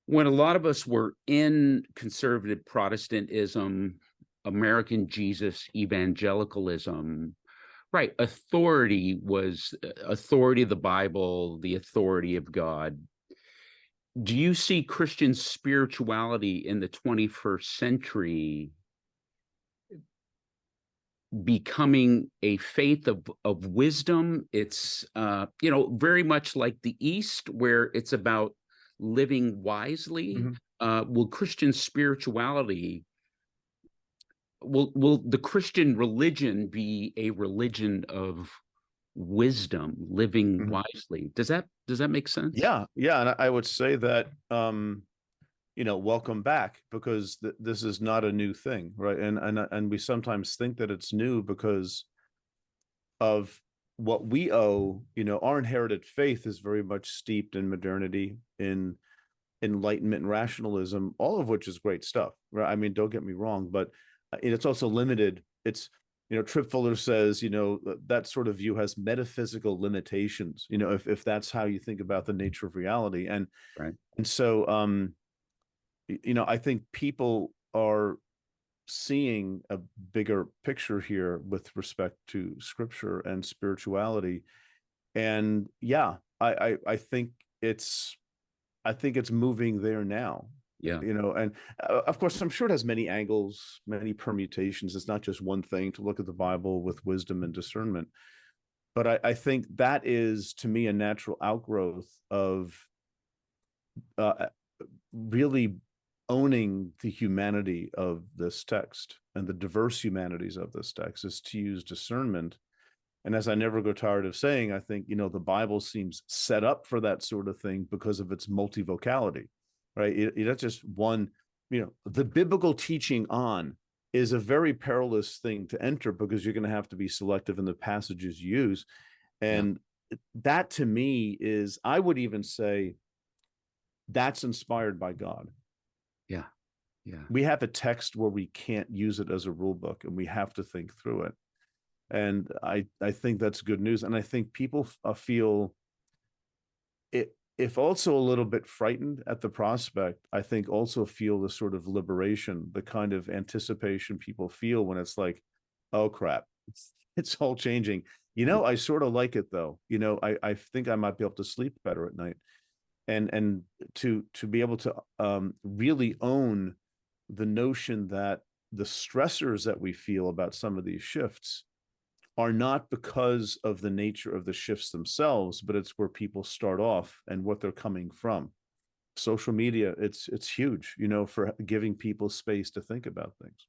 when a lot of us were in conservative Protestantism, American Jesus evangelicalism, right? Authority was authority of the Bible, the authority of God. Do you see Christian spirituality in the 21st century becoming a faith of wisdom? It's very much like the East, where it's about living wisely. Mhm. Will Christian spirituality will the Christian religion be a religion of wisdom, living Mhm. wisely? Does that make sense? Yeah, yeah, and I would say that welcome back, because this is not a new thing, right? And we sometimes think that it's new because of what we owe. Our inherited faith is very much steeped in modernity, in enlightenment and rationalism, all of which is great stuff, right? I mean, don't get me wrong, but it's also limited. It's Trip Fuller says, that sort of view has metaphysical limitations, if that's how you think about the nature of reality. Right. And so I think people are seeing a bigger picture here with respect to scripture and spirituality. And yeah, I think it's moving there now. Yeah. And of course, I'm sure it has many angles, many permutations. It's not just one thing to look at the Bible with wisdom and discernment. But I think that is, to me, a natural outgrowth of uh, really owning the humanity of this text and the diverse humanities of this text, is to use discernment. And as I never go tired of saying, I think, the Bible seems set up for that sort of thing because of its multivocality, right? It's just one, the biblical teaching on is a very perilous thing to enter, because you're going to have to be selective in the passages you use. Yeah. And that, to me, is, I would even say, that's inspired by God. Yeah. Yeah. We have a text where we can't use it as a rule book, and we have to think through it. And I think that's good news. And I think people feel it, if also a little bit frightened at the prospect, I think also feel the sort of liberation, the kind of anticipation people feel when it's like, oh crap, it's all changing. I sort of like it though. I think I might be able to sleep better at night. And to be able to really own the notion that the stressors that we feel about some of these shifts are not because of the nature of the shifts themselves, but it's where people start off and what they're coming from. Social media, it's huge, for giving people space to think about things.